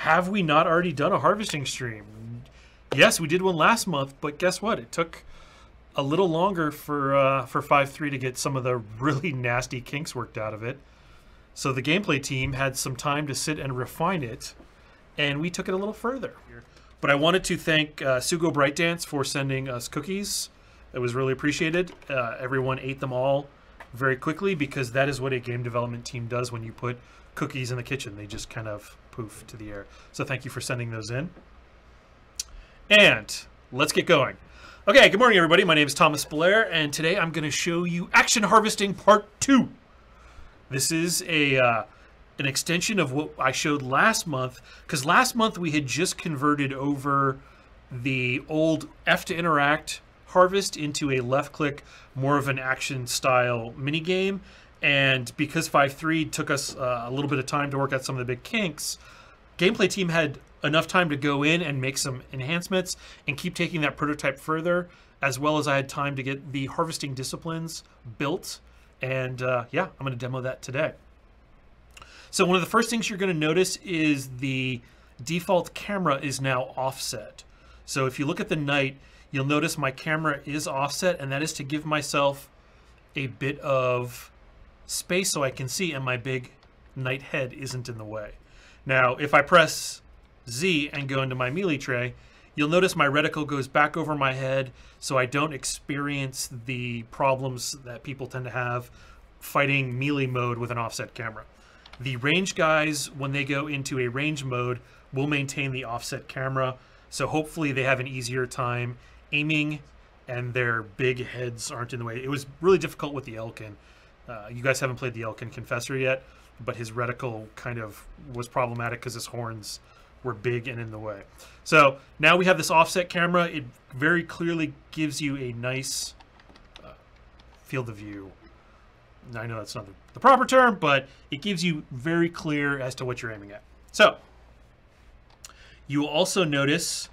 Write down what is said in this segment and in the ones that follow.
have we not already done a harvesting stream? Yes, we did one last month, but guess what? It took a little longer for 5.3 to get some of the really nasty kinks worked out of it. So the gameplay team had some time to sit and refine it, and we took it a little further. But I wanted to thank Sugo Brightdance for sending us cookies. It was really appreciated. Everyone ate them all very quickly because that is what a game development team does when you put cookies in the kitchen. They just kind of poof to the air. So thank you for sending those in. And let's get going. Okay, good morning, everybody. My name is Thomas Blair, and today I'm going to show you Action Harvesting Part 2. This is an extension of what I showed last month, because last month we had just converted over the old F to interact harvest into a left-click, more of an action-style minigame. And because 5.3 took us a little bit of time to work out some of the big kinks, gameplay team had enough time to go in and make some enhancements and keep taking that prototype further, as well as I had time to get the harvesting disciplines built. And yeah, I'm going to demo that today. So one of the first things you're going to notice is the default camera is now offset. So if you look at the night, you'll notice my camera is offset, and that is to give myself a bit of space so I can see and my big night head isn't in the way. Now, if I press Z and go into my melee tray, you'll notice my reticle goes back over my head so I don't experience the problems that people tend to have fighting melee mode with an offset camera. The range guys, when they go into a range mode, will maintain the offset camera, so hopefully they have an easier time aiming and their big heads aren't in the way. It was really difficult with the Elkin. You guys haven't played the Elkin Confessor yet, but his reticle kind of was problematic because his horns were big and in the way. So now we have this offset camera. It very clearly gives you a nice field of view. I know that's not the proper term, but it gives you very clear as to what you're aiming at. So you will also notice,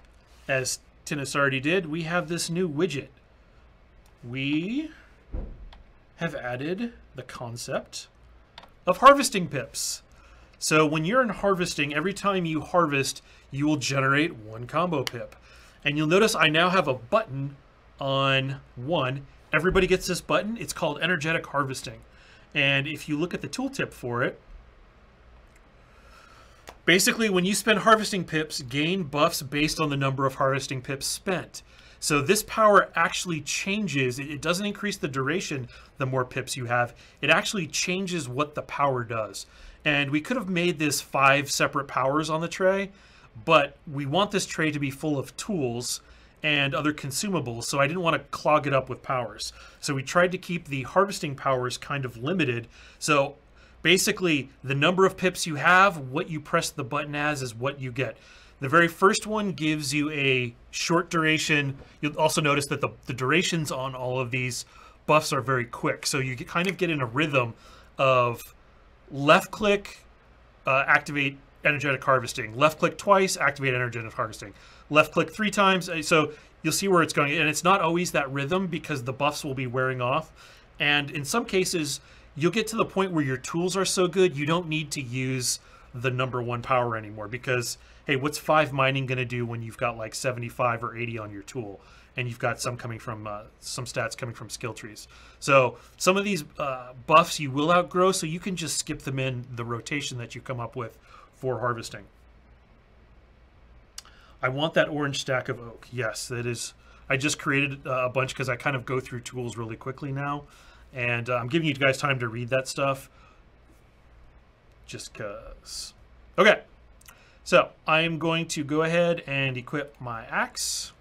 as Tinnis already did, we have this new widget. We have added the concept of harvesting pips. So when you're in harvesting, every time you harvest, you will generate one combo pip. And you'll notice I now have a button on one. Everybody gets this button. It's called energetic harvesting. And if you look at the tooltip for it, basically when you spend harvesting pips, gain buffs based on the number of harvesting pips spent. So this power actually changes. It doesn't increase the duration the more pips you have. It actually changes what the power does. And we could have made this 5 separate powers on the tray, but we want this tray to be full of tools and other consumables, so I didn't want to clog it up with powers. So we tried to keep the harvesting powers kind of limited. So basically, the number of pips you have, what you press the button as, is what you get. The very first one gives you a short duration. You'll also notice that the durations on all of these buffs are very quick. So you kind of get in a rhythm of left click, activate energetic harvesting. Left click twice, activate energetic harvesting. Left click 3 times. So you'll see where it's going. And it's not always that rhythm because the buffs will be wearing off. And in some cases, you'll get to the point where your tools are so good, you don't need to use the number 1 power anymore because, hey, what's 5 mining going to do when you've got like 75 or 80 on your tool and you've got some coming from some stats coming from skill trees? So some of these buffs you will outgrow, so you can just skip them in the rotation that you come up with for harvesting. I want that orange stack of oak. Yes, that is. I just created a bunch because I kind of go through tools really quickly now, and I'm giving you guys time to read that stuff just because. Okay, so I'm going to go ahead and equip my axe.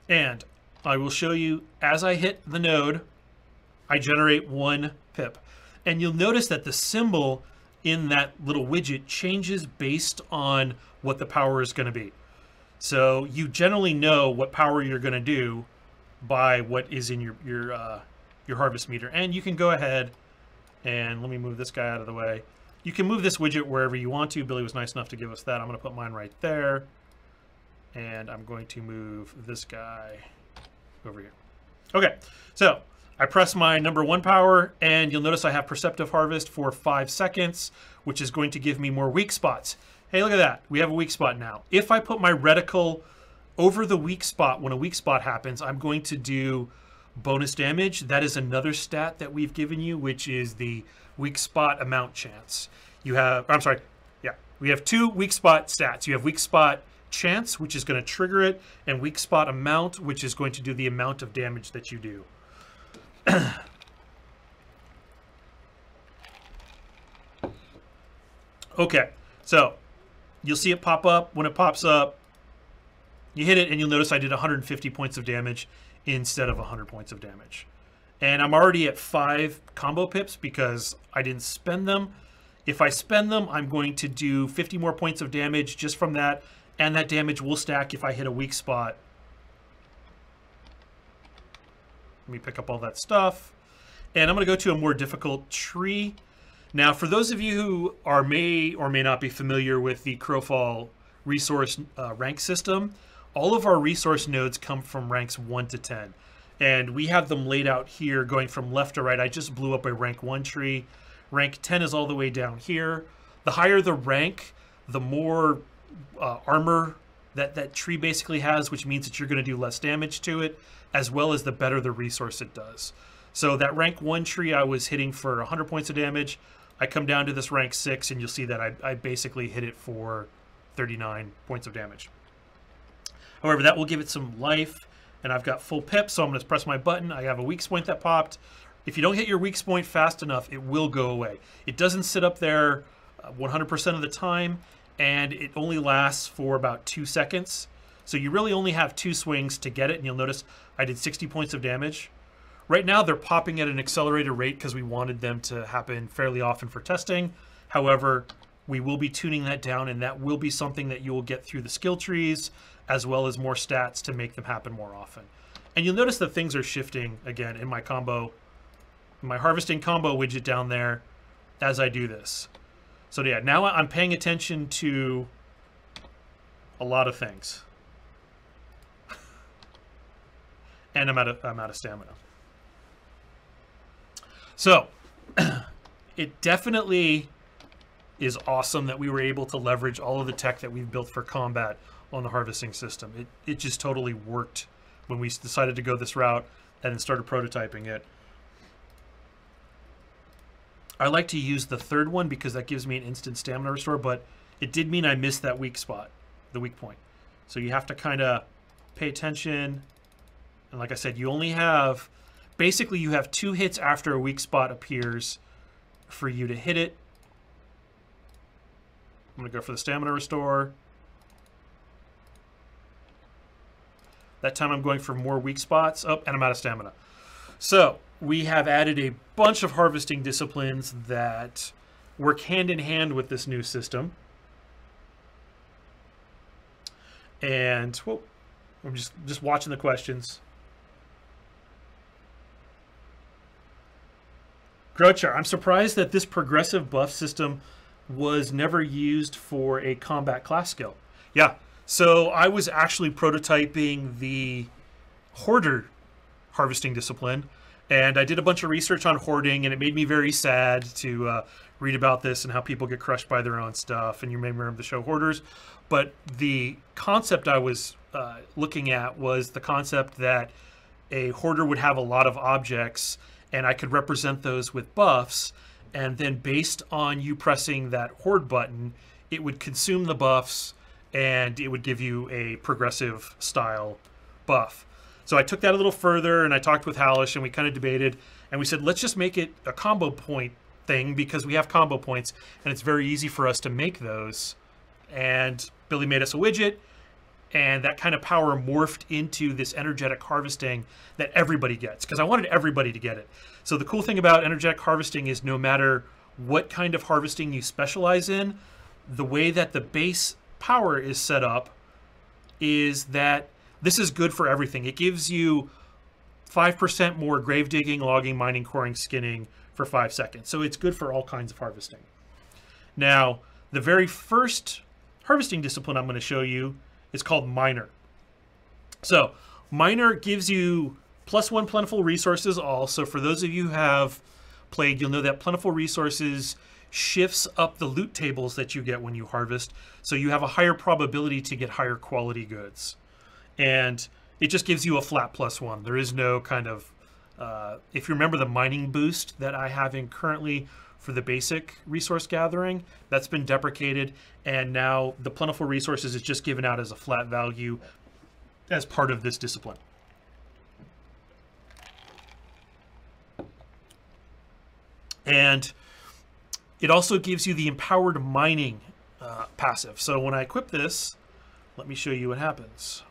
And I will show you, as I hit the node, I generate 1 pip. And you'll notice that the symbol in that little widget changes based on what the power is going to be. So you generally know what power you're going to do by what is in your harvest meter. And you can go ahead and let me move this guy out of the way. You can move this widget wherever you want to. Billy was nice enough to give us that. I'm going to put mine right there. And I'm going to move this guy over here. Okay, so I press my number 1 power, and you'll notice I have Perceptive Harvest for 5 seconds, which is going to give me more weak spots. Hey, look at that. We have a weak spot now. If I put my reticle over the weak spot, when a weak spot happens, I'm going to do bonus damage. That is another stat that we've given you, which is the weak spot amount chance. You have, I'm sorry, yeah, we have 2 weak spot stats. You have weak spot chance, which is going to trigger it, and weak spot amount, which is going to do the amount of damage that you do. Okay, so you'll see it pop up. When it pops up, you hit it, and you'll notice I did 150 points of damage instead of 100 points of damage. And I'm already at 5 combo pips because I didn't spend them. If I spend them, I'm going to do 50 more points of damage just from that, and that damage will stack if I hit a weak spot. Let me pick up all that stuff. And I'm going to go to a more difficult tree. Now, for those of you who are may or may not be familiar with the Crowfall resource rank system, all of our resource nodes come from ranks 1 to 10. And we have them laid out here going from left to right. I just blew up a rank 1 tree. Rank 10 is all the way down here. The higher the rank, the more armor that tree basically has, which means that you're going to do less damage to it, as well as the better the resource it does. So that rank 1 tree, I was hitting for 100 points of damage. I come down to this rank 6, and you'll see that I basically hit it for 39 points of damage. However, that will give it some life, and I've got full pip, so I'm going to press my button. I have a weak point that popped. If you don't hit your weak point fast enough, it will go away. It doesn't sit up there 100% of the time, and it only lasts for about 2 seconds. So you really only have 2 swings to get it, and you'll notice I did 60 points of damage. Right now, they're popping at an accelerated rate because we wanted them to happen fairly often for testing. However, we will be tuning that down, and that will be something that you will get through the skill trees, as well as more stats to make them happen more often. And you'll notice that things are shifting again in my combo, my harvesting combo widget down there as I do this. So yeah, now I'm paying attention to a lot of things. And I'm out of stamina. So it definitely is awesome that we were able to leverage all of the tech that we've built for combat on the harvesting system. It just totally worked when we decided to go this route and then started prototyping it. I like to use the third one because that gives me an instant stamina restore, but it did mean I missed that weak spot, the weak point. So you have to kind of pay attention. And like I said, you only have, basically you have 2 hits after a weak spot appears for you to hit it. I'm going to go for the stamina restore. That time I'm going for more weak spots. Oh, and I'm out of stamina. So we have added a bunch of harvesting disciplines that work hand in hand with this new system. And whoa, I'm just watching the questions. Grouchar, I'm surprised that this progressive buff system was never used for a combat class skill. Yeah, so I was actually prototyping the Hoarder harvesting discipline, and I did a bunch of research on hoarding, and it made me very sad to read about this and how people get crushed by their own stuff, and you may remember the show Hoarders. But the concept I was looking at was the concept that a hoarder would have a lot of objects, and I could represent those with buffs, and then based on you pressing that hoard button, it would consume the buffs, and it would give you a progressive style buff. So I took that a little further, and I talked with Halash, and we kind of debated, and we said, let's just make it a combo point thing, because we have combo points, and it's very easy for us to make those. And Billy made us a widget, and that kind of power morphed into this energetic harvesting that everybody gets, because I wanted everybody to get it. So the cool thing about energetic harvesting is no matter what kind of harvesting you specialize in, the way that the base power is set up is that this is good for everything. It gives you 5% more grave digging, logging, mining, coring, skinning for 5 seconds. So it's good for all kinds of harvesting. Now, the very first harvesting discipline I'm going to show you is called Miner. So Miner gives you +1 plentiful resources all. So for those of you who have played, you'll know that plentiful resources shifts up the loot tables that you get when you harvest. So you have a higher probability to get higher quality goods. And it just gives you a flat +1. There is no kind of, if you remember the mining boost that I have in currently for the basic resource gathering, that's been deprecated. And now the plentiful resources is just given out as a flat value as part of this discipline. And it also gives you the empowered mining passive. So when I equip this, let me show you what happens.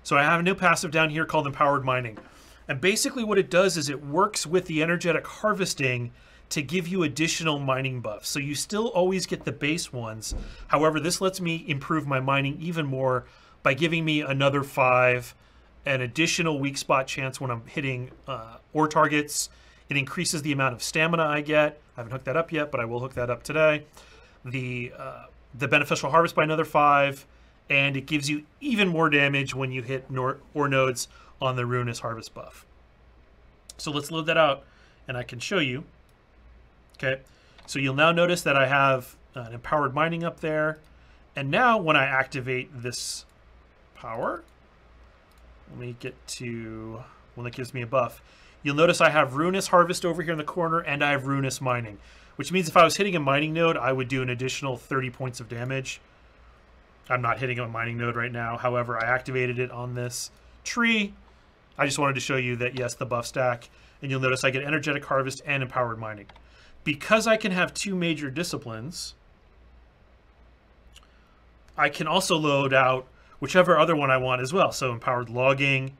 So I have a new passive down here called empowered mining. And basically what it does is it works with the energetic harvesting to give you additional mining buffs. So you still always get the base ones. However, this lets me improve my mining even more by giving me another 5, an additional weak spot chance when I'm hitting ore targets. It increases the amount of stamina I get. I haven't hooked that up yet, but I will hook that up today. The beneficial harvest by another 5, and it gives you even more damage when you hit ore nodes on the ruinous harvest buff. So let's load that out, and I can show you. Okay, so you'll now notice that I have an empowered mining up there, and now when I activate this power, let me get to when it gives me a buff. You'll notice I have ruinous harvest over here in the corner, and I have ruinous mining, which means if I was hitting a mining node, I would do an additional 30 points of damage. I'm not hitting a mining node right now. However, I activated it on this tree. I just wanted to show you that, yes, the buff stack. And you'll notice I get energetic harvest and empowered mining. Because I can have 2 major disciplines, I can also load out whichever other one I want as well. So empowered logging,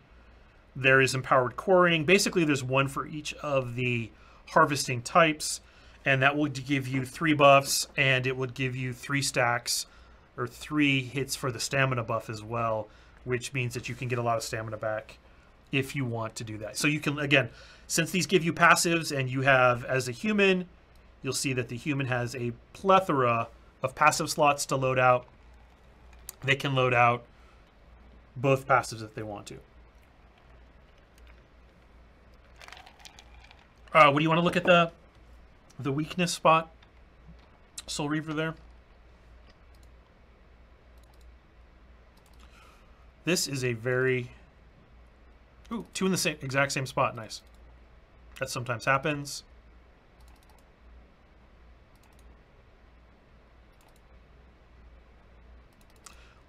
there is empowered quarrying. Basically, there's one for each of the harvesting types, and that will give you 3 buffs, and it would give you 3 stacks or 3 hits for the stamina buff as well, which means that you can get a lot of stamina back if you want to do that. So you can, again, since these give you passives and you have, as a human, you'll see that the human has a plethora of passive slots to load out. They can load out both passives if they want to. What do you want to look at the weakness spot? Soul Reaver there. This is a very... Ooh, 2 in the exact same spot. Nice. That sometimes happens.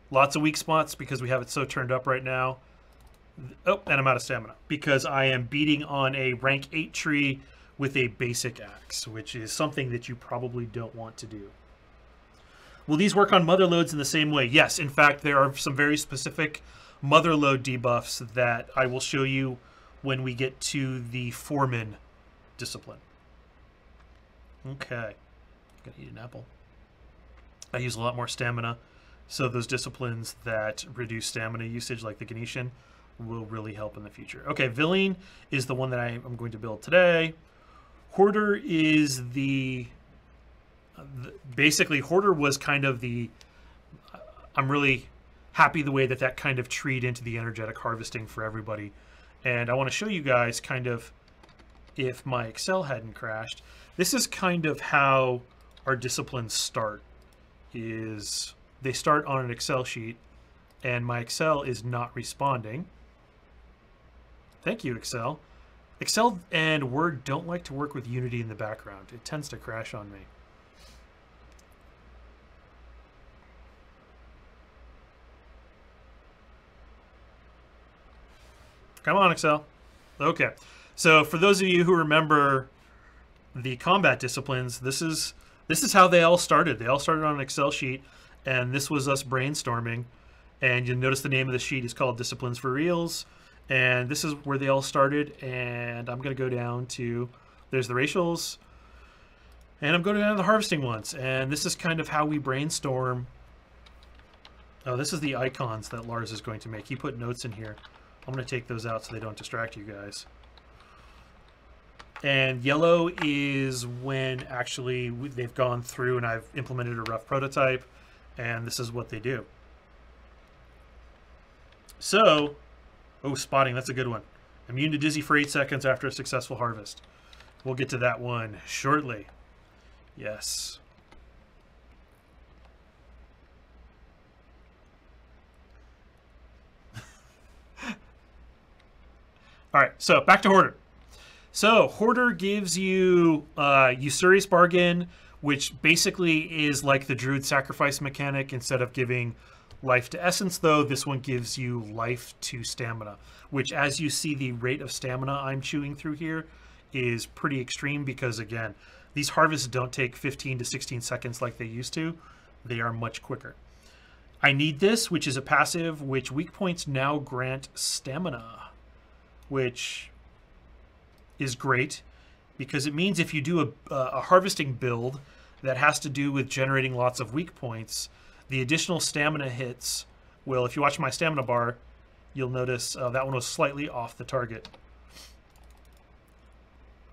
Lots of weak spots because we have it so turned up right now. Oh, and I'm out of stamina because I am beating on a rank 8 tree with a basic axe, which is something that you probably don't want to do. Will these work on Motherloads in the same way? Yes, in fact, there are some very specific Motherload debuffs that I will show you when we get to the Foreman discipline. Okay, I'm gonna eat an apple. I use a lot more stamina, so those disciplines that reduce stamina usage, like the Ganetian, will really help in the future. Okay, Villain is the one that I am going to build today. Hoarder is basically, Hoarder was kind of I'm really happy the way that that kind of treed into the energetic harvesting for everybody. And I want to show you guys kind of, if my Excel hadn't crashed, this is kind of how our disciplines start. Is they start on an Excel sheet, and my Excel is not responding. Thank you, Excel. Excel and Word don't like to work with Unity in the background. It tends to crash on me. Come on, Excel. Okay. So for those of you who remember the combat disciplines, this is how they all started. They all started on an Excel sheet, and this was us brainstorming. And you'll notice the name of the sheet is called Disciplines for Reals. And this is where they all started. And I'm going to go down to, there's the racials. And I'm going down to the harvesting ones. And this is kind of how we brainstorm. Oh, this is the icons that Lars is going to make. He put notes in here. I'm going to take those out so they don't distract you guys. And yellow is when actually they've gone through and I've implemented a rough prototype. And this is what they do. So Oh, spotting, that's a good one. Immune to dizzy for 8 seconds after a successful harvest. We'll get to that one shortly. Yes. All right, so back to Hoarder. So Hoarder gives you Usurious Bargain, which basically is like the Druid Sacrifice mechanic. Instead of giving life to essence, though, this one gives you life to stamina, which, as you see, the rate of stamina I'm chewing through here is pretty extreme because, again, these harvests don't take 15 to 16 seconds like they used to. They are much quicker. I need this, which is a passive, which weak points now grant stamina, which is great because it means if you do a harvesting build that has to do with generating lots of weak points, the additional stamina hits will, if you watch my stamina bar, you'll notice that one was slightly off the target.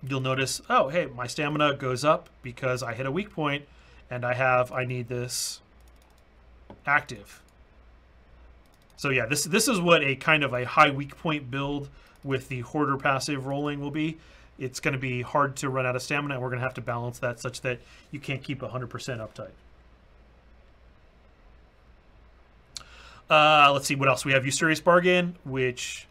You'll notice, oh, hey, my stamina goes up because I hit a weak point and I need this active. So yeah, this is what a kind of a high weak point build with the Hoarder passive rolling will be. It's going to be hard to run out of stamina, and we're going to have to balance that such that you can't keep 100% uptime. Let's see what else. We have Usurious Bargain, which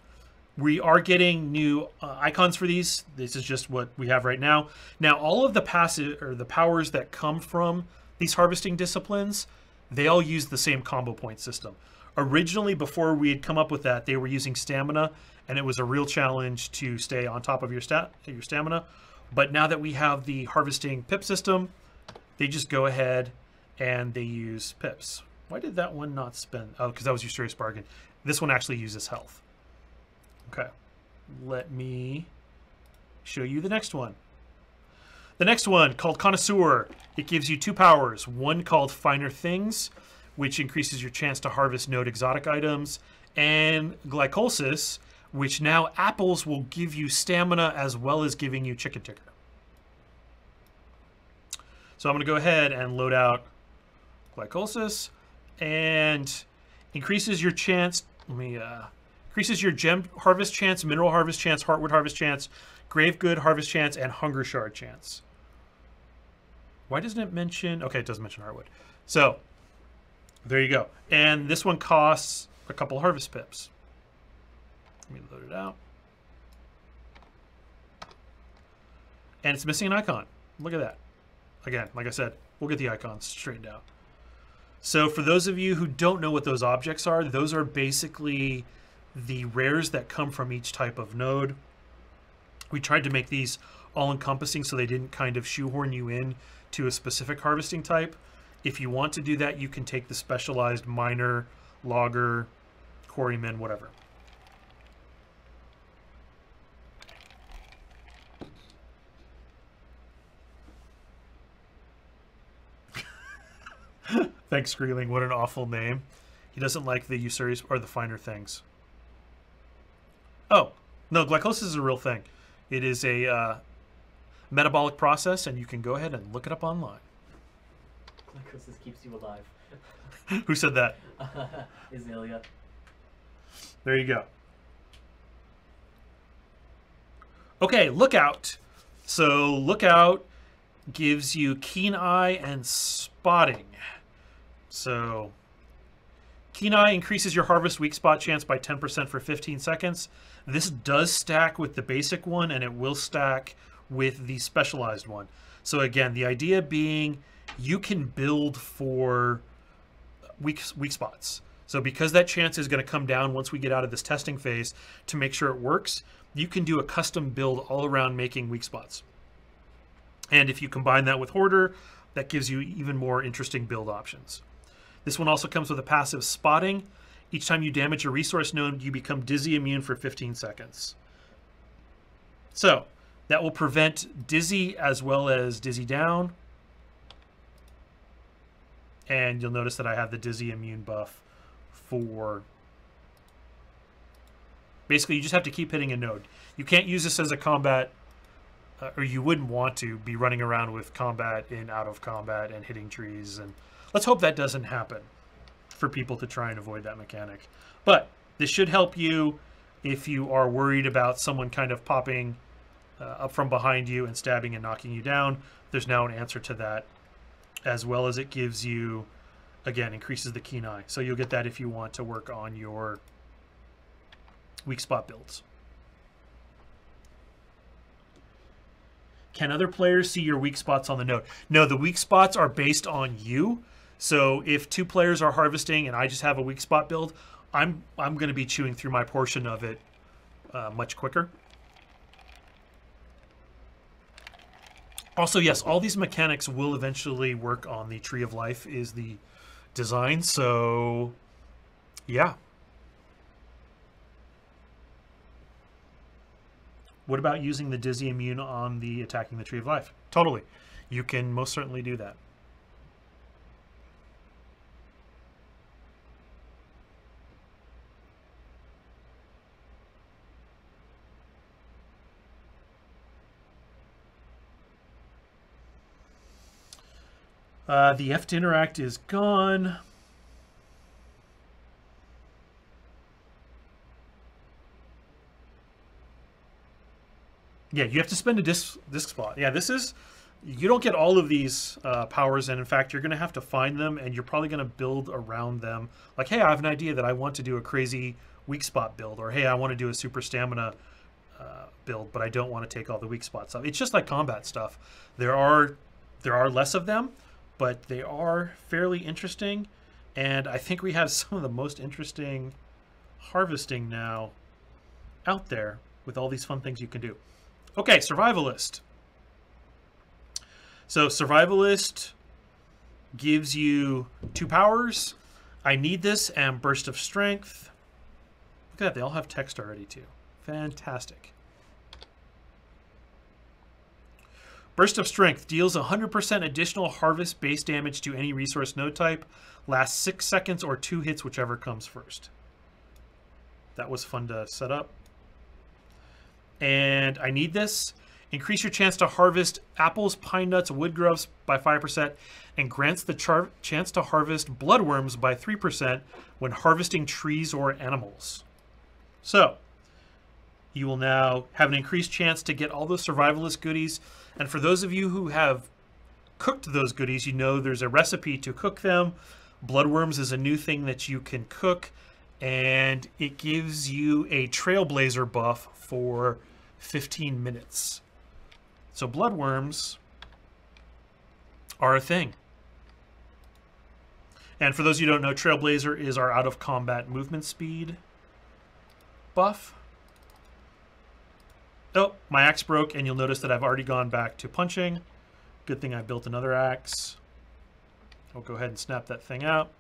we are getting new icons for these. This is just what we have right now. Now, all of the passive or the powers that come from these harvesting disciplines, they all use the same combo point system. Originally, before we had come up with that, they were using stamina, and it was a real challenge to stay on top of your stamina. But now that we have the harvesting pip system, they just go ahead and they use pips. Why did that one not spend? Oh, because that was Usurious Bargain. This one actually uses health. Okay, let me show you the next one. The next one, called Connoisseur, it gives you 2 powers. One called Finer Things, which increases your chance to harvest node exotic items, and Glycolysis, which now apples will give you stamina as well as giving you chicken ticker. So I'm going to go ahead and load out Glycolysis, and increases your chance. Increases your gem harvest chance, mineral harvest chance, heartwood harvest chance, grave good harvest chance, and hunger shard chance. Why doesn't it mention? Okay, it doesn't mention heartwood. So there you go. And this one costs a couple harvest pips. Let me load it out. And it's missing an icon. Look at that. Again, like I said, we'll get the icons straightened out. So for those of you who don't know what those objects are, those are basically the rares that come from each type of node. We tried to make these all-encompassing so they didn't kind of shoehorn you in to a specific harvesting type. If you want to do that, you can take the specialized miner, logger, quarryman, whatever. Thanks, Screeling. What an awful name. He doesn't like the Usurious or the Finer Things. Oh, no, glycolysis is a real thing. It is a metabolic process, and you can go ahead and look it up online. Glycolysis keeps you alive. Who said that? Azalea. There you go. Okay, Lookout. So Lookout gives you Keen Eye and Spotting. So Keen Eye increases your harvest weak spot chance by 10% for 15 seconds. This does stack with the basic one, and it will stack with the specialized one. So again, the idea being you can build for weak spots. So because that chance is going to come down once we get out of this testing phase, to make sure it works, you can do a custom build all around making weak spots. And if you combine that with Hoarder, that gives you even more interesting build options. This one also comes with a passive Spotting. Each time you damage a resource node, you become dizzy immune for 15 seconds. So that will prevent dizzy as well as dizzy down. And you'll notice that I have the dizzy immune buff for... Basically, you just have to keep hitting a node. You can't use this as a combat, or you wouldn't want to be running around with combat in out of combat and hitting trees. And let's hope that doesn't happen for people to try and avoid that mechanic. But this should help you if you are worried about someone kind of popping up from behind you and stabbing and knocking you down, there's now an answer to that, as well as it gives you, again, increases the keen eye. So you'll get that if you want to work on your weak spot builds. Can other players see your weak spots on the node? No, the weak spots are based on you. So if 2 players are harvesting and I just have a weak spot build, I'm going to be chewing through my portion of it much quicker. Also, yes, all these mechanics will eventually work on the Tree of Life is the design. So, yeah. What about using the Dizzy Immune on the attacking the Tree of Life? Totally. You can most certainly do that. The F to interact is gone. Yeah, you have to spend a disc spot. Yeah, this is... You don't get all of these powers, and in fact, you're going to have to find them, and you're probably going to build around them. Like, hey, I have an idea that I want to do a crazy weak spot build, or hey, I want to do a super stamina build, but I don't want to take all the weak spots off. It's just like combat stuff. There are less of them, but they are fairly interesting, and I think we have some of the most interesting harvesting now out there with all these fun things you can do. Okay, Survivalist. So Survivalist gives you 2 powers. I Need This and Burst of Strength. Look at that, they all have text already too. Fantastic. Burst of Strength deals 100% additional harvest base damage to any resource node type. Lasts 6 seconds or 2 hits, whichever comes first. That was fun to set up. And I Need This. Increase your chance to harvest apples, pine nuts, wood grubs by 5%, and grants the chance to harvest bloodworms by 3% when harvesting trees or animals. So, you will now have an increased chance to get all those Survivalist goodies. And for those of you who have cooked those goodies, you know there's a recipe to cook them. Bloodworms is a new thing that you can cook, and it gives you a Trailblazer buff for 15 minutes. So bloodworms are a thing. And for those of you who don't know, Trailblazer is our out-of-combat movement speed buff. Oh, my axe broke, and you'll notice that I've already gone back to punching. Good thing I built another axe. I'll go ahead and snap that thing out.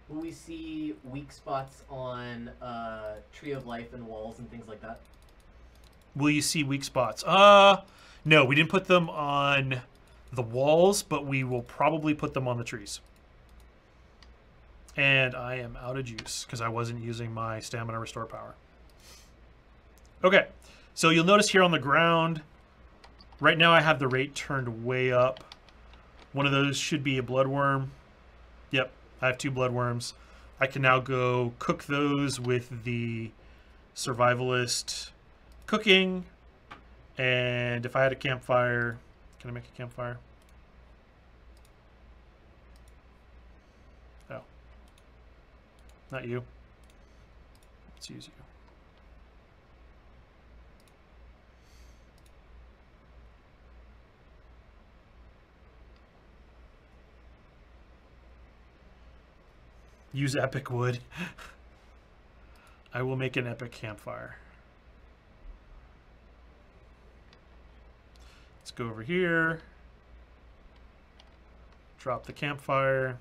Will we see weak spots on Tree of Life and walls and things like that? Will you see weak spots? No, we didn't put them on the walls, but we will probably put them on the trees. And I am out of juice because I wasn't using my stamina restore power. Okay, so you'll notice here on the ground, right now I have the rate turned way up. One of those should be a bloodworm. Yep, I have 2 bloodworms. I can now go cook those with the Survivalist cooking. And if I had a campfire, can I make a campfire? Oh, not you. Let's use you. Use epic wood. I will make an epic campfire. Let's go over here. Drop the campfire.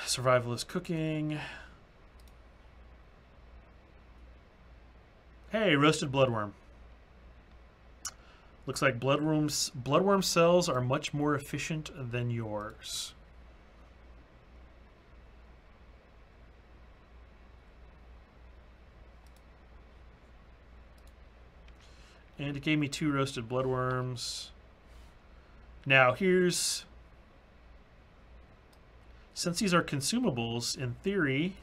Survivalist cooking. Hey, roasted bloodworm. Looks like bloodworm cells are much more efficient than yours. And it gave me 2 roasted bloodworms. Now here's, since these are consumables, in theory,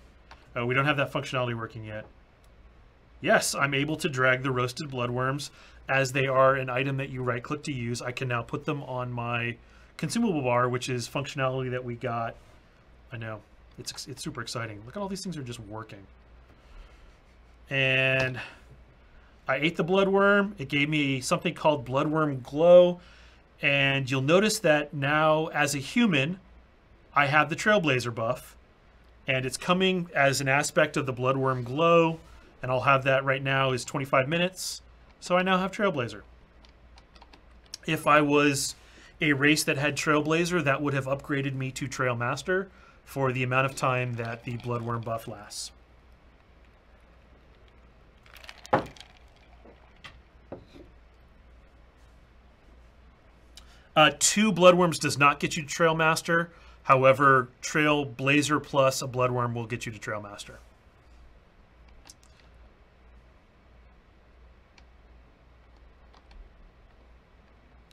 Oh, we don't have that functionality working yet. Yes, I'm able to drag the roasted bloodworms as they are an item that you right-click to use. I can now put them on my consumable bar, which is functionality that we got. I know. It's super exciting. Look at all these things are just working. And I ate the bloodworm. It gave me something called Bloodworm Glow. And you'll notice that now, as a human, I have the Trailblazer buff. And it's coming as an aspect of the Bloodworm Glow. And I'll have that right now is 25 minutes. So I now have Trailblazer. If I was a race that had Trailblazer, that would have upgraded me to Trailmaster for the amount of time that the Bloodworm buff lasts. Two Bloodworms does not get you to Trailmaster. However, Trailblazer plus a Bloodworm will get you to Trailmaster.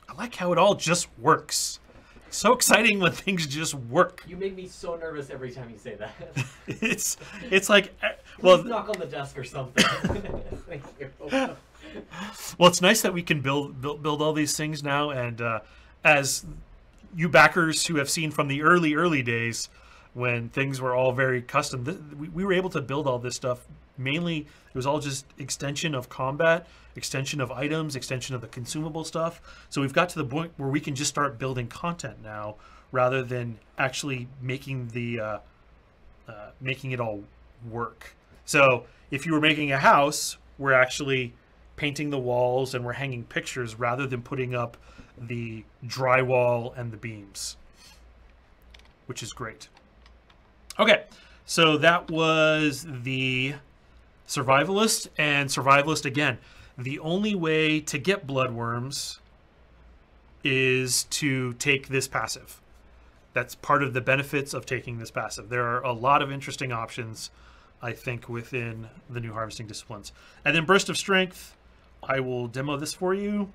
I like how it all just works. So exciting when things just work. You make me so nervous every time you say that. it's like, well, please knock on the desk or something. Thank you. Well, it's nice that we can build all these things now, and as you backers who have seen from the early days when things were all very custom, we were able to build all this stuff. Mainly, it was all just extension of combat, extension of items, extension of the consumable stuff. So we've got to the point where we can just start building content now, rather than actually making the making it all work. So if you were making a house, we're actually painting the walls and we're hanging pictures rather than putting up the drywall and the beams, which is great. Okay, so that was the Survivalist, and Survivalist, again, the only way to get bloodworms is to take this passive. That's part of the benefits of taking this passive. There are a lot of interesting options, I think, within the new harvesting disciplines. And then Burst of Strength, I will demo this for you.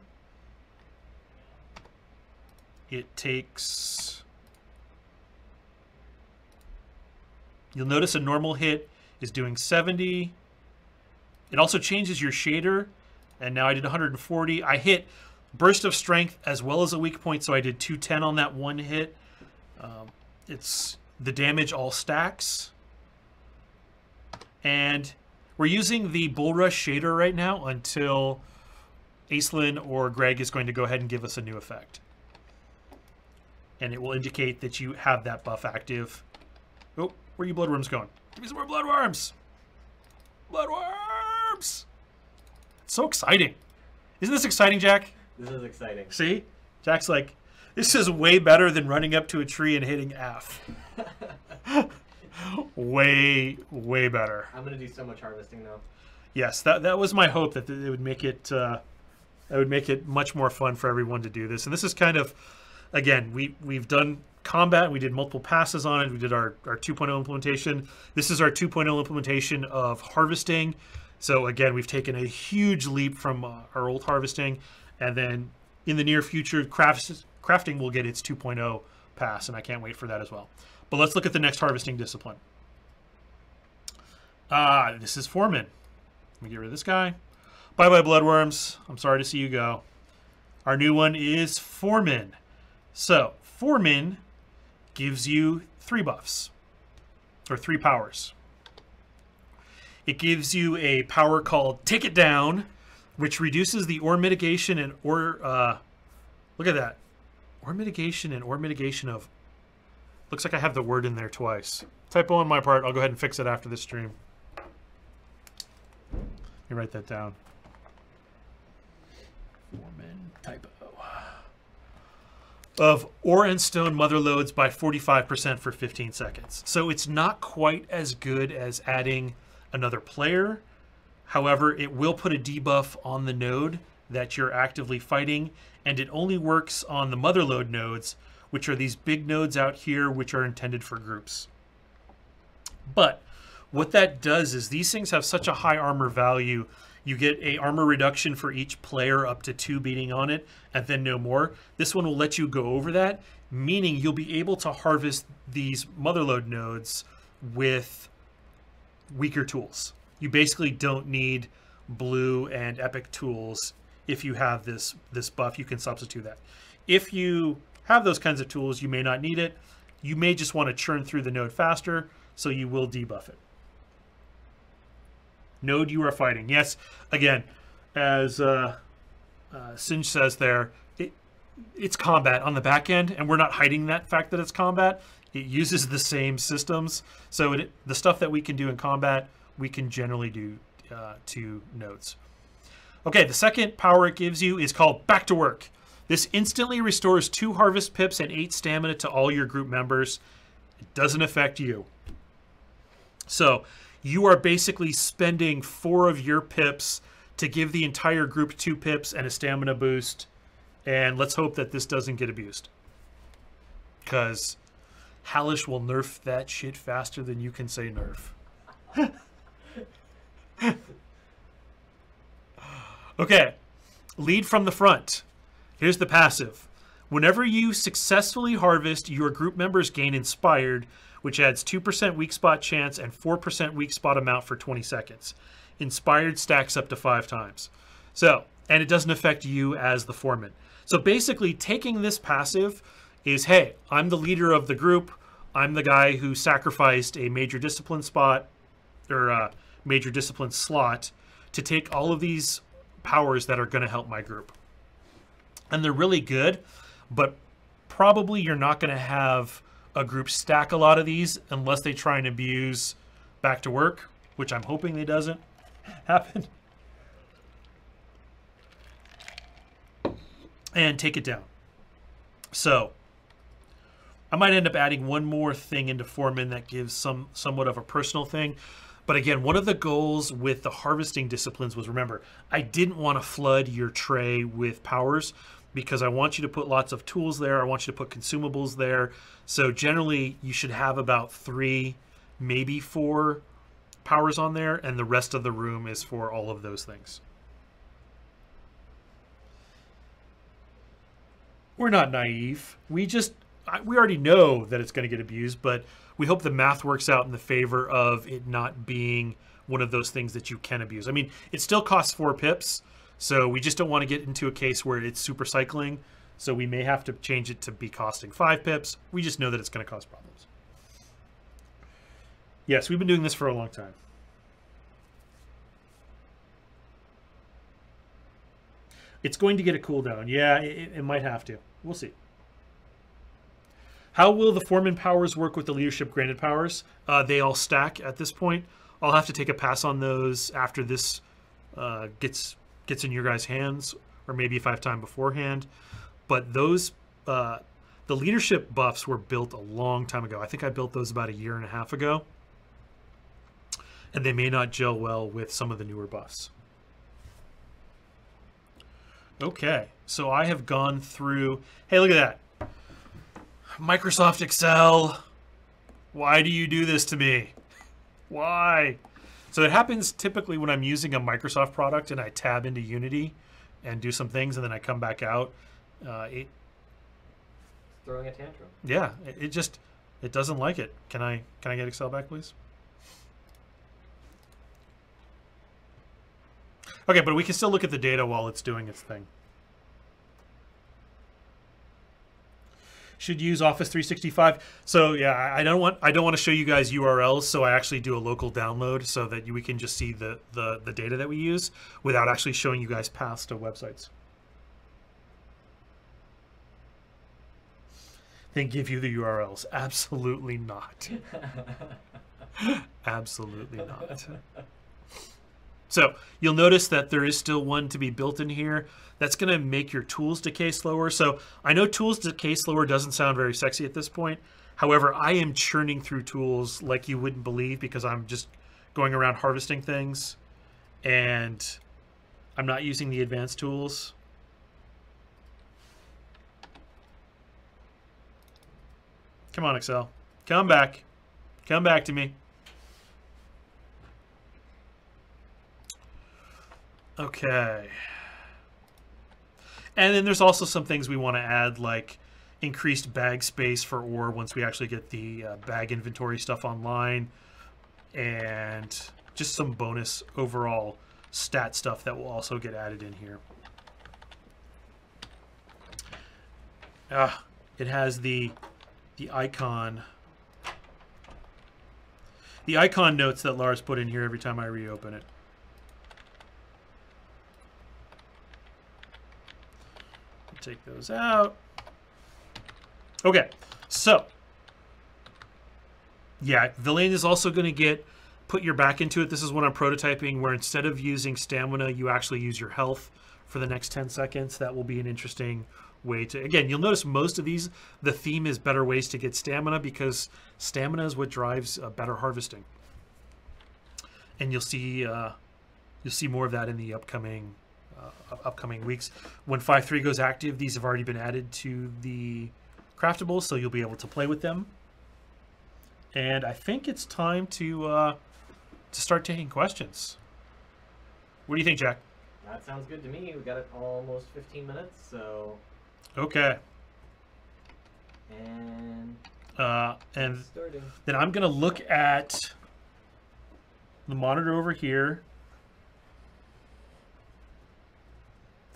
It takes... You'll notice a normal hit is doing 70. It also changes your shader, and now I did 140. I hit Burst of Strength as well as a weak point, so I did 210 on that one hit. It's the damage all stacks. And we're using the Bull Rush shader right now until Aislinn or Greg is going to go ahead and give us a new effect. And it will indicate that you have that buff active. Oh, where are you bloodworms going? Give me some more bloodworms! Bloodworms! It's so exciting. Isn't this exciting, Jack? This is exciting. See? Jack's like, this is way better than running up to a tree and hitting F. way better. I'm going to do so much harvesting now. Yes, that was my hope, that it would make it much more fun for everyone to do this. And this is kind of, again, we've done combat, we did multiple passes on it, we did our 2.0 implementation. This is our 2.0 implementation of harvesting. So again, we've taken a huge leap from our old harvesting, and then in the near future, crafting will get its 2.0 pass, and I can't wait for that as well. But let's look at the next harvesting discipline. This is Foreman. Let me get rid of this guy. Bye-bye, bloodworms. I'm sorry to see you go. Our new one is Foreman. So, Foreman gives you 3 buffs, or 3 powers. It gives you a power called Take It Down, which reduces the ore mitigation and ore, look at that. Ore mitigation and ore mitigation of, looks like I have the word in there twice. Typo on my part, I'll go ahead and fix it after this stream. Let me write that down. Foreman typo. Of ore and stone Motherloads by 45% for 15 seconds. So it's not quite as good as adding another player. However, it will put a debuff on the node that you're actively fighting, and it only works on the Motherload nodes, which are these big nodes out here, which are intended for groups. But what that does is these things have such a high armor value. You get a armor reduction for each player up to 2 beating on it, and then no more. This one will let you go over that, meaning you'll be able to harvest these Motherload nodes with weaker tools. You basically don't need blue and epic tools. If you have this buff, you can substitute that. If you have those kinds of tools, you may not need it. You may just want to churn through the node faster, so you will debuff it. Node you are fighting. Yes, again, as Singe says there, it's combat on the back end, and we're not hiding that fact that it's combat. It uses the same systems, so the stuff that we can do in combat, we can generally do to nodes. Okay, the second power it gives you is called Back to Work. This instantly restores 2 harvest pips and 8 stamina to all your group members. It doesn't affect you. So you are basically spending 4 of your pips to give the entire group 2 pips and a stamina boost. And let's hope that this doesn't get abused, because Halash will nerf that shit faster than you can say nerf. Okay, lead from the front. Here's the passive. Whenever you successfully harvest, your group members gain Inspired, which adds 2% weak spot chance and 4% weak spot amount for 20 seconds. Inspired stacks up to 5 times. So, and it doesn't affect you as the Foreman. So basically, taking this passive is, hey, I'm the leader of the group. I'm the guy who sacrificed a major discipline spot, or a major discipline slot, to take all of these powers that are going to help my group. And they're really good, but probably you're not going to have a group stack a lot of these unless they try and abuse Back to Work, which I'm hoping it doesn't happen. And take it down. So I might end up adding one more thing into Foreman that gives somewhat of a personal thing. But again, one of the goals with the harvesting disciplines was, remember, I didn't want to flood your tray with powers, because I want you to put lots of tools there. I want you to put consumables there. So generally, you should have about 3, maybe 4 powers on there, and the rest of the room is for all of those things. We're not naive. We already know that it's going to get abused, but we hope the math works out in the favor of it not being one of those things that you can abuse. I mean, it still costs 4 pips, so we just don't want to get into a case where it's super cycling, so we may have to change it to be costing 5 pips. We just know that it's going to cause problems. Yes, we've been doing this for a long time. It's going to get a cooldown. Yeah, it might have to. We'll see. How will the Foreman powers work with the leadership granted powers? They all stack at this point. I'll have to take a pass on those after this gets in your guys' hands, or maybe if I have time beforehand. But those, the leadership buffs were built a long time ago. I think I built those about 1.5 years ago. And they may not gel well with some of the newer buffs. Okay, so I have gone through... Hey, look at that. Microsoft Excel. Why do you do this to me? Why? So it happens typically when I'm using a Microsoft product and I tab into Unity and do some things and then I come back out. It throwing a tantrum. Yeah, it doesn't like it. Can I get Excel back, please? Okay, but we can still look at the data while it's doing its thing. Should use Office 365. So yeah, I don't want to show you guys URLs, so I actually do a local download so that we can just see the data that we use without actually showing you guys paths to websites. Then give you the URLs. Absolutely not. Absolutely not. So you'll notice that there is still one to be built in here. That's going to make your tools decay slower. So I know tools decay slower doesn't sound very sexy at this point. However, I am churning through tools like you wouldn't believe because I'm just going around harvesting things and I'm not using the advanced tools. Come on, Excel. Come back. Come back to me. Okay. And then there's also some things we want to add, like increased bag space for ore once we actually get the bag inventory stuff online. and just some bonus overall stat stuff that will also get added in here. It has the icon. The icon notes that Lars put in here every time I reopen it. Take those out. Okay, so yeah, Villain is also going to put your back into it. This is what I'm prototyping, where instead of using stamina, you actually use your health for the next 10 seconds. That will be an interesting way to, again, you'll notice most of these, the theme is better ways to get stamina, because stamina is what drives better harvesting. And you'll see more of that in the upcoming weeks. When 5.3 goes active, these have already been added to the craftables, so you'll be able to play with them. And I think it's time to start taking questions. What do you think, Jack? That sounds good to me. We got it almost 15 minutes, so... Okay. And then I'm going to look at the monitor over here.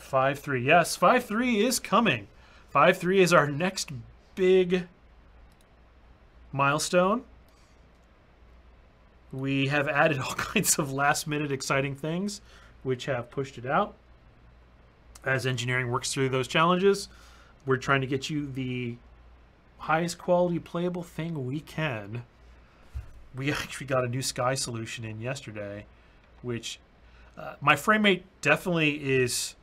5.3. Yes, 5.3 is coming. 5.3 is our next big milestone. We have added all kinds of last-minute exciting things, which have pushed it out. As engineering works through those challenges, we're trying to get you the highest quality playable thing we can. We actually got a new sky solution in yesterday, which my frame rate definitely is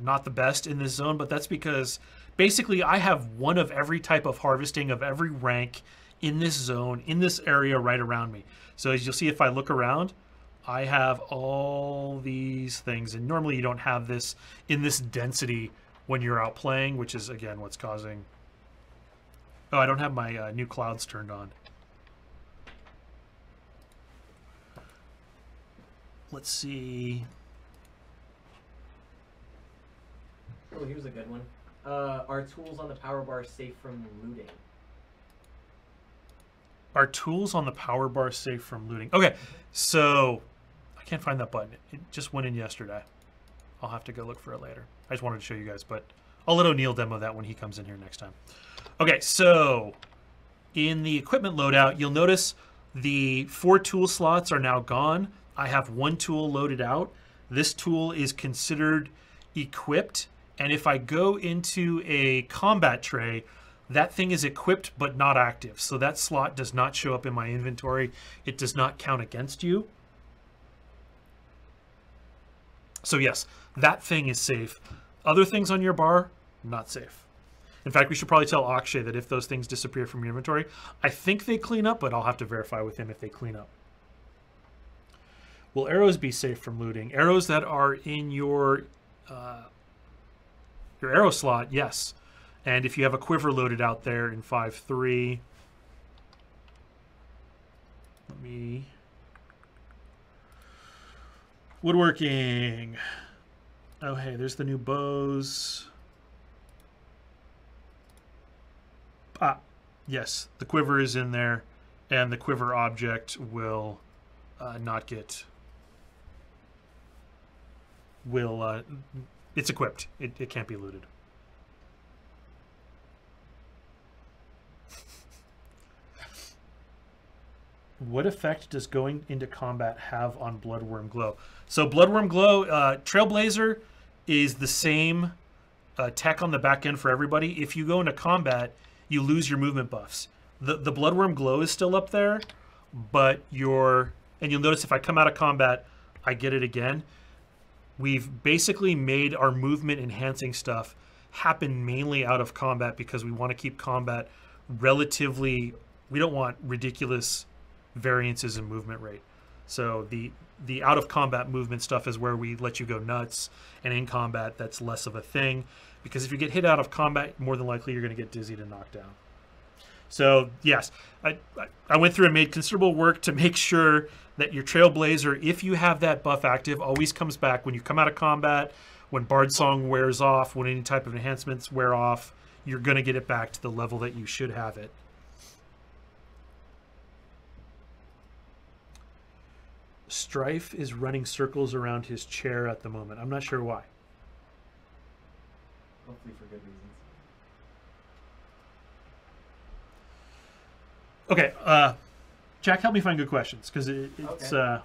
not the best in this zone, but that's because basically I have one of every type of harvesting of every rank in this zone, in this area right around me. So as you'll see, if I look around, I have all these things, and normally you don't have this in this density when you're out playing, which is, again, what's causing... Oh, I don't have my new clouds turned on. Let's see. Oh, here's a good one. Are tools on the power bar safe from looting? Are tools on the power bar safe from looting? Okay, so I can't find that button. It just went in yesterday. I'll have to go look for it later. I just wanted to show you guys, but I'll let O'Neill demo that when he comes in here next time. Okay, so in the equipment loadout, you'll notice the 4 tool slots are now gone. I have 1 tool loaded out. This tool is considered equipped, and if I go into a combat tray, that thing is equipped but not active. So that slot does not show up in my inventory. It does not count against you. So yes, that thing is safe. Other things on your bar, not safe. In fact, we should probably tell Akshay that if those things disappear from your inventory, I think they clean up, but I'll have to verify with him if they clean up. Will arrows be safe from looting? Arrows that are in your arrow slot, yes. And if you have a quiver loaded out there in 5.3, let me... Woodworking. Oh, hey, there's the new bows. Ah, yes, the quiver is in there, and the quiver object will not get... it's equipped. It can't be looted. What effect does going into combat have on Bloodworm Glow? So Bloodworm Glow, Trailblazer is the same tech on the back end for everybody. If you go into combat, you lose your movement buffs. The Bloodworm Glow is still up there, but and you'll notice if I come out of combat, I get it again. We've basically made our movement enhancing stuff happen mainly out of combat because we want to keep combat relatively, we don't want ridiculous variances in movement rate. So the out of combat movement stuff is where we let you go nuts, and in combat that's less of a thing, because if you get hit out of combat, more than likely you're going to get dizzied and knocked down. So yes, I went through and made considerable work to make sure that your Trailblazer, if you have that buff active, always comes back when you come out of combat, when Bard Song wears off, when any type of enhancements wear off, you're going to get it back to the level that you should have it. Strife is running circles around his chair at the moment. I'm not sure why. Hopefully for good reasons. Okay, Jack, help me find good questions, because it's... Okay.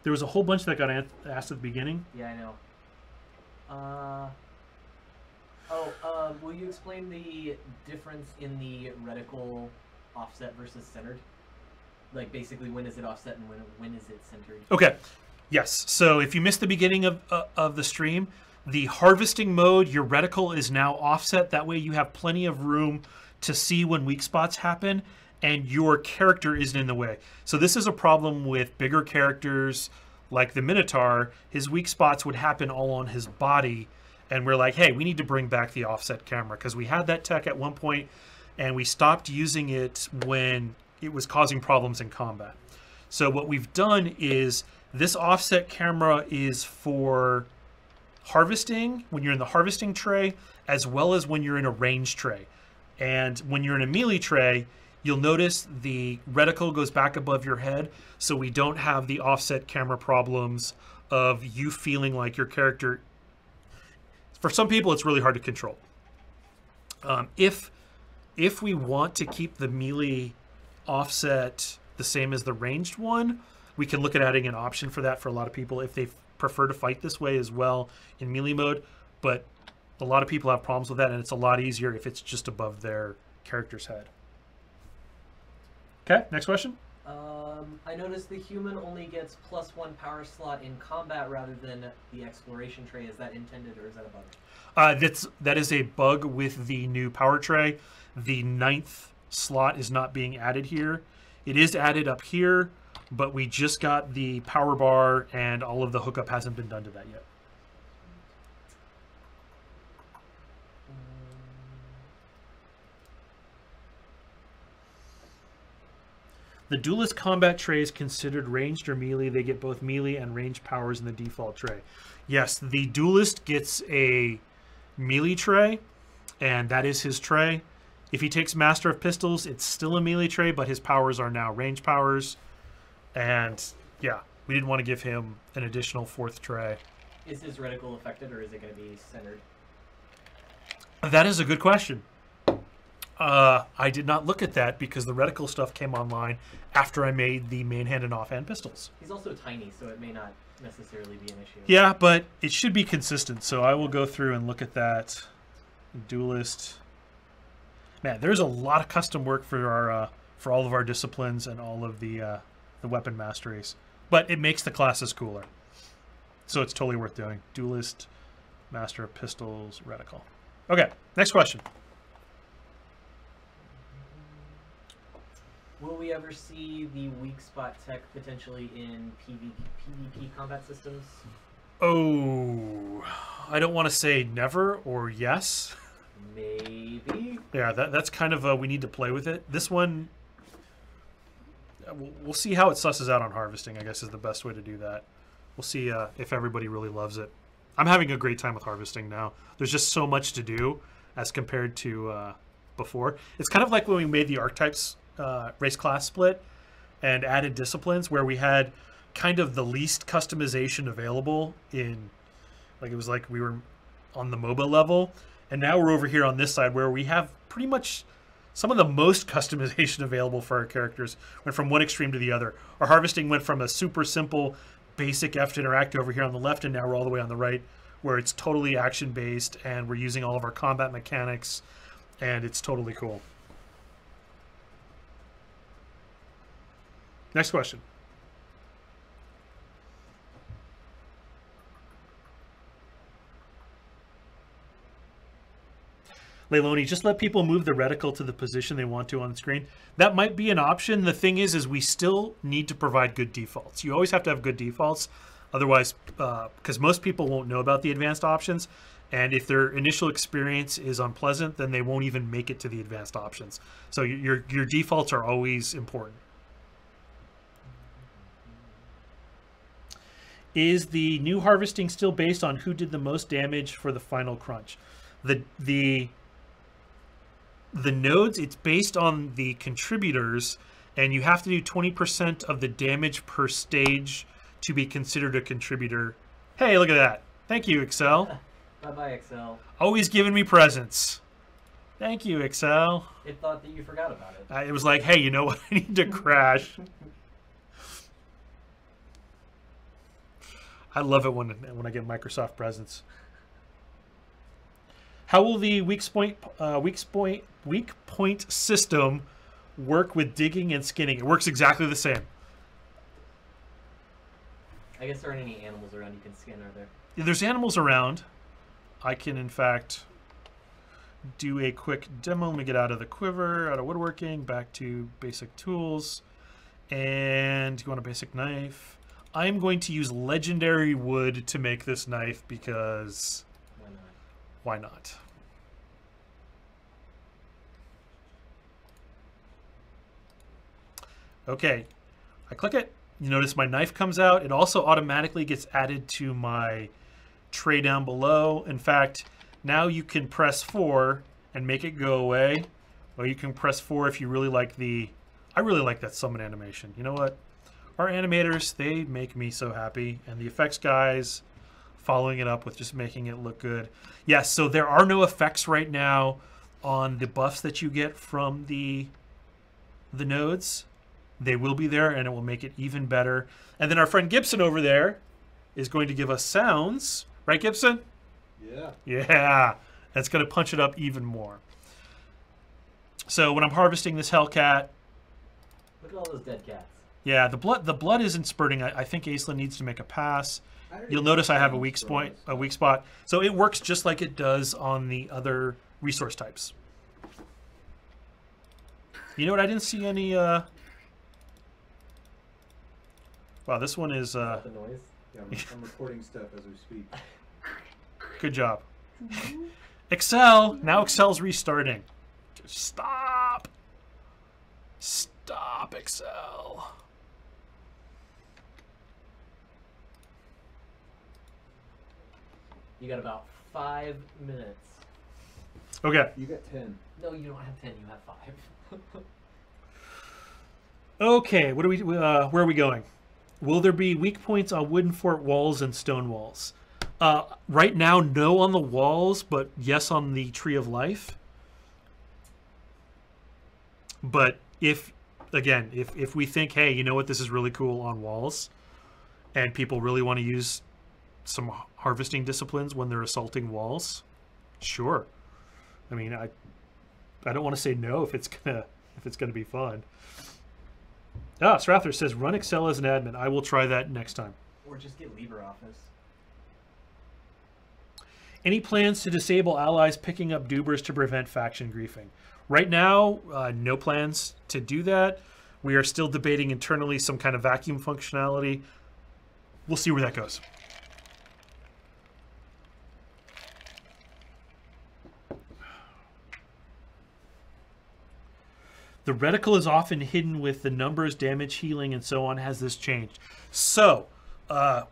There was a whole bunch that got asked at the beginning. Yeah, I know. Will you explain the difference in the reticle offset versus centered? Like, basically, when is it offset and when is it centered? Okay. Yes. So if you missed the beginning of the stream, the harvesting mode, your reticle is now offset. That way you have plenty of room to see when weak spots happen, and your character isn't in the way. So this is a problem with bigger characters like the Minotaur. His weak spots would happen all on his body, and we're like, hey, we need to bring back the offset camera, because we had that tech at one point, and we stopped using it when it was causing problems in combat. So what we've done is this offset camera is for harvesting, when you're in the harvesting tray, as well as when you're in a range tray. And when you're in a melee tray, you'll notice the reticle goes back above your head, so we don't have the offset camera problems of you feeling like your character... For some people, it's really hard to control. If we want to keep the melee offset the same as the ranged one, we can look at adding an option for that for a lot of people if they prefer to fight this way as well in melee mode. But a lot of people have problems with that, and it's a lot easier if it's just above their character's head. Okay, next question. I noticed the human only gets +1 power slot in combat rather than the exploration tray. Is that intended, or is that a bug? That is a bug with the new power tray. The 9th slot is not being added here. It is added up here, but we just got the power bar, and all of the hookup hasn't been done to that yet. The duelist combat tray is considered ranged or melee. They get both melee and ranged powers in the default tray. Yes, the duelist gets a melee tray, and that is his tray. If he takes Master of Pistols, it's still a melee tray, but his powers are now range powers. And yeah, we didn't want to give him an additional 4th tray. Is his reticle affected, or is it going to be centered? That is a good question. I did not look at that because the reticle stuff came online after I made the main hand and offhand pistols. He's also tiny, so it may not necessarily be an issue. Yeah, but it should be consistent, so I will go through and look at that. Duelist. Man, there's a lot of custom work for our for all of our disciplines and all of the weapon masteries, but it makes the classes cooler, so it's totally worth doing. Duelist, Master of Pistols, reticle. Okay, next question. Will we ever see the weak spot tech potentially in PvP combat systems? Oh, I don't want to say never or yes. Maybe. Yeah, that's kind of we need to play with it. This one, we'll see how it susses out on harvesting, I guess is the best way to do that. We'll see if everybody really loves it. I'm having a great time with harvesting now. There's just so much to do as compared to before. It's kind of like when we made the archetypes race class split and added disciplines, where we had kind of the least customization available in, like, it was like we were on the MOBA level, and now we're over here on this side where we have pretty much some of the most customization available for our characters. Went from one extreme to the other. Our harvesting went from a super simple basic F to interact over here on the left, and now we're all the way on the right where it's totally action based and we're using all of our combat mechanics, and it's totally cool. Next question. Leiloni, just let people move the reticle to the position they want to on the screen. That might be an option. The thing is we still need to provide good defaults. You always have to have good defaults. Otherwise, because most people won't know about the advanced options, and if their initial experience is unpleasant, then they won't even make it to the advanced options. So your defaults are always important. Is the new harvesting still based on who did the most damage for the final crunch? The the nodes, it's based on the contributors, and you have to do 20% of the damage per stage to be considered a contributor. Hey, look at that. Thank you, Excel. Bye-bye, Excel. Always giving me presents. Thank you, Excel. It thought that you forgot about it. It was like, hey, you know what? I need to crash. I love it when I get Microsoft presents. How will the weak point system work with digging and skinning? It works exactly the same. I guess there aren't any animals around you can skin, are there? There's animals around. I can, in fact, do a quick demo. Let me get out of the quiver, out of woodworking, back to basic tools. And you want a basic knife. I'm going to use legendary wood to make this knife because why not? Okay, I click it. You notice my knife comes out. It also automatically gets added to my tray down below. In fact, now you can press 4 and make it go away. Or you can press 4 if you really like I really like that summon animation. You know what? Our animators, they make me so happy. And the effects guys following it up with just making it look good. Yes, so there are no effects right now on the buffs that you get from the nodes. They will be there, and it will make it even better. And then our friend Gibson over there is going to give us sounds. Right, Gibson? Yeah. Yeah. That's going to punch it up even more. So when I'm harvesting this Hellcat... Look at all those dead cats. Yeah, the blood isn't spurting. I think Aislinn needs to make a pass. You'll notice I have a weak spot. So it works just like it does on the other resource types. You know what? I didn't see any... Wow, this one is... The noise? Yeah, I'm recording stuff as we speak. Good job. Excel! Now Excel's restarting. Just stop! Stop, Excel. You got about 5 minutes. Okay. You got 10. No, you don't have 10. You have 5. Okay, what are where are we going? Will there be weak points on wooden fort walls and stone walls? Right now, no on the walls, but yes on the Tree of Life. But if we think, hey, you know what, this is really cool on walls, and people really want to use some harvesting disciplines when they're assaulting walls, sure. I mean, I don't want to say no if it's gonna be fun. Ah, Strather says run Excel as an admin. I will try that next time. Or just get LibreOffice. Any plans to disable allies picking up dubers to prevent faction griefing? Right now, no plans to do that. We are still debating internally some kind of vacuum functionality. We'll see where that goes. The reticle is often hidden with the numbers, damage, healing, and so on. Has this changed? So, the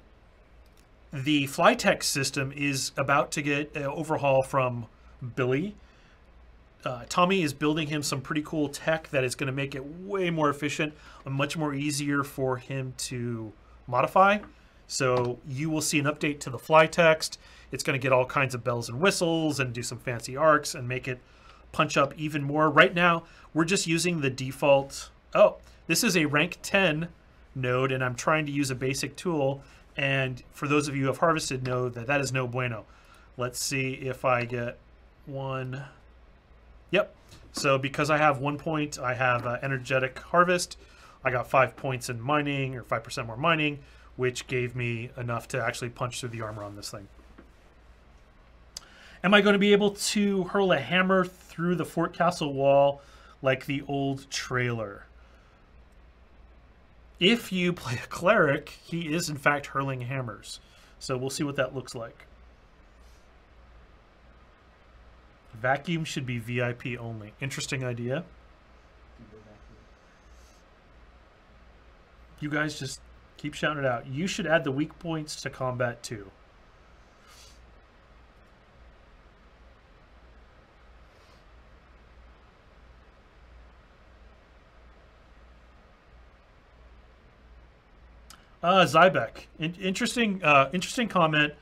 Flytech system is about to get an overhaul from Billy. Tommy is building him some pretty cool tech that is going to make it way more efficient and much more easier for him to modify. So you will see an update to the Flytext. It's going to get all kinds of bells and whistles and do some fancy arcs and make it punch up even more. Right now, we're just using the default. Oh, this is a rank 10 node, and I'm trying to use a basic tool. And for those of you who have harvested, know that that is no bueno. Let's see if I get one. Yep. So because I have 1 point, I have energetic harvest. I got 5 points in mining, or 5% more mining, which gave me enough to actually punch through the armor on this thing. Am I going to be able to hurl a hammer through the fort castle wall like the old trailer? If you play a cleric, he is in fact hurling hammers. So we'll see what that looks like. Vacuum should be VIP only. Interesting idea. You guys just keep shouting it out. You should add the weak points to combat too. Zybeck, interesting comment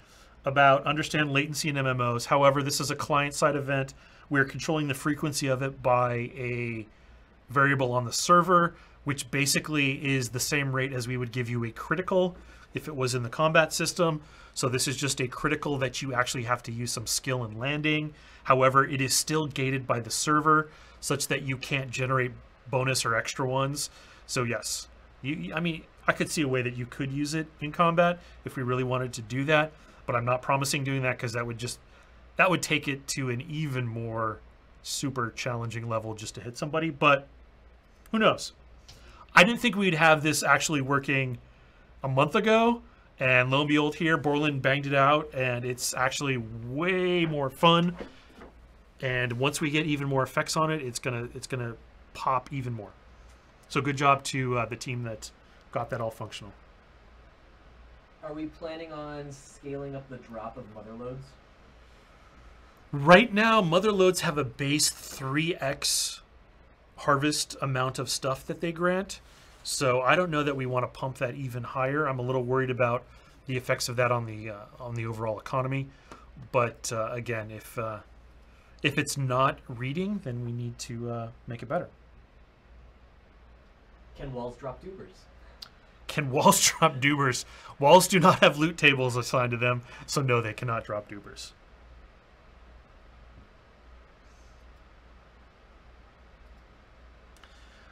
about understand latency in MMOs. However, this is a client-side event. We're controlling the frequency of it by a variable on the server, which basically is the same rate as we would give you a critical if it was in the combat system. So this is just a critical that you actually have to use some skill in landing. However, it is still gated by the server such that you can't generate bonus or extra ones. So yes, I mean, I could see a way that you could use it in combat if we really wanted to do that, but I'm not promising doing that because that would take it to an even more super challenging level just to hit somebody, but who knows? I didn't think we'd have this actually working a month ago, and lo and behold here, Borland banged it out, and it's actually way more fun. And once we get even more effects on it, it's gonna pop even more. So good job to the team that got that all functional. Are we planning on scaling up the drop of Motherloads? Right now, Motherloads have a base 3x harvest amount of stuff that they grant. So I don't know that we want to pump that even higher. I'm a little worried about the effects of that on the overall economy. But again, if it's not reading, then we need to make it better. Can walls drop dubers? Can walls drop dubers? Walls do not have loot tables assigned to them, so no, they cannot drop dubers.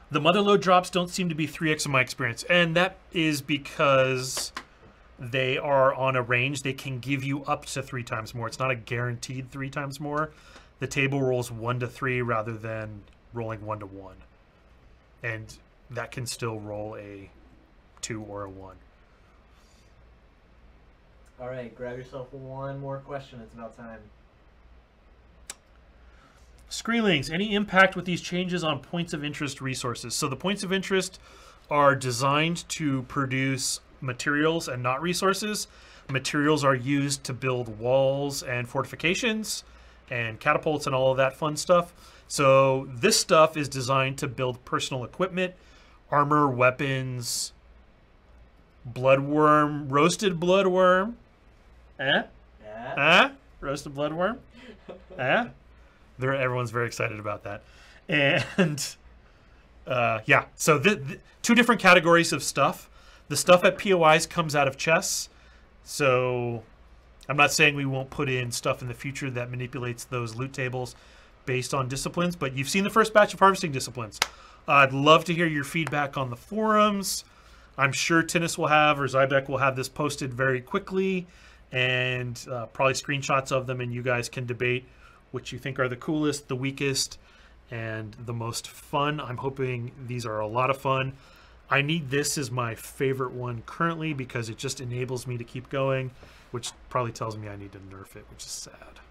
The Motherload drops don't seem to be 3x in my experience, and that is because they are on a range. They can give you up to 3 times more. It's not a guaranteed 3 times more. The table rolls 1 to 3 rather than rolling 1 to 1. And that can still roll a 2 or a 1. All right, grab yourself one more question. It's about time. Screelings, any impact with these changes on points of interest resources? So the points of interest are designed to produce materials and not resources. Materials are used to build walls and fortifications and catapults and all of that fun stuff. So this stuff is designed to build personal equipment, armor, weapons, bloodworm, roasted bloodworm. Roasted bloodworm. Everyone's very excited about that. And yeah, so 2 different categories of stuff. The stuff at POIs comes out of chests. So I'm not saying we won't put in stuff in the future that manipulates those loot tables based on disciplines, but you've seen the first batch of harvesting disciplines. I'd love to hear your feedback on the forums. I'm sure Tinnis will have, or Zybeck will have this posted very quickly, and probably screenshots of them, and you guys can debate which you think are the coolest, the weakest, and the most fun. I'm hoping these are a lot of fun. I need this as my favorite one currently because it just enables me to keep going, which probably tells me I need to nerf it, which is sad.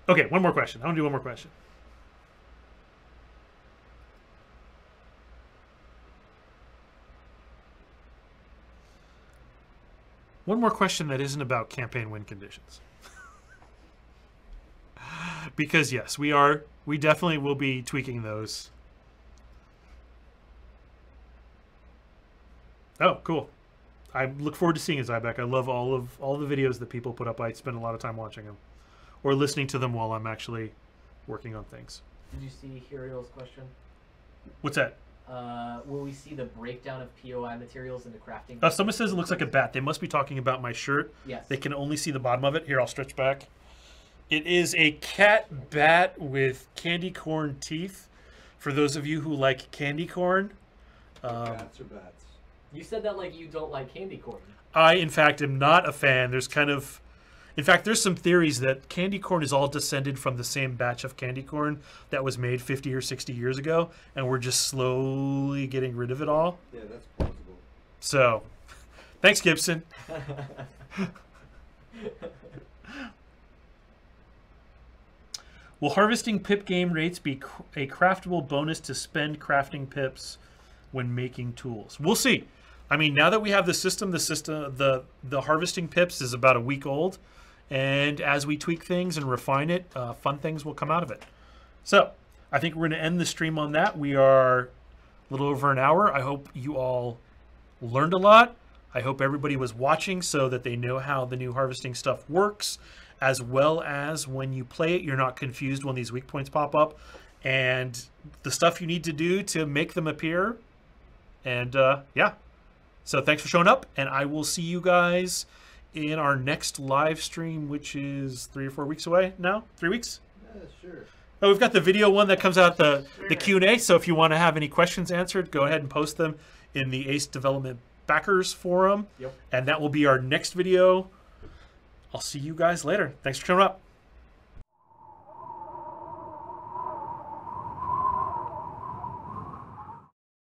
Okay, one more question. I want to do one more question. One more question that isn't about campaign win conditions. Because yes, we definitely will be tweaking those. Oh, cool. I look forward to seeing it, Zybeck. I love all the videos that people put up. I spend a lot of time watching them or listening to them while I'm actually working on things. Did you see Huriel's question? What's that? Will we see the breakdown of POI materials into crafting? Someone says it looks like a bat. They must be talking about my shirt. Yes. They can only see the bottom of it. Here, I'll stretch back. It is a cat bat with candy corn teeth. For those of you who like candy corn. Cats or bats? You said that like you don't like candy corn. I, in fact, am not a fan. In fact, there's some theories that candy corn is all descended from the same batch of candy corn that was made 50 or 60 years ago, and we're just slowly getting rid of it all. Yeah, that's plausible. So, thanks, Gibson. Will harvesting pip game rates be a craftable bonus to spend crafting pips when making tools? We'll see. I mean, now that we have the harvesting pips is about a week old, and as we tweak things and refine it, fun things will come out of it. So I think we're going to end the stream on that. We are little over an hour. I hope you all learned a lot. I hope everybody was watching so that they know how the new harvesting stuff works, as well as when you play it, you're not confused when these weak points pop up, and the stuff you need to do to make them appear. And yeah, so thanks for showing up, and I will see you guys in our next live stream, which is 3 or 4 weeks away now. 3 weeks? Yeah, sure. Oh, we've got the video one that comes out, the Q&A, so if you want to have any questions answered, go ahead and post them in the Ace Development Backers Forum. Yep. And that will be our next video. I'll see you guys later. Thanks for showing up.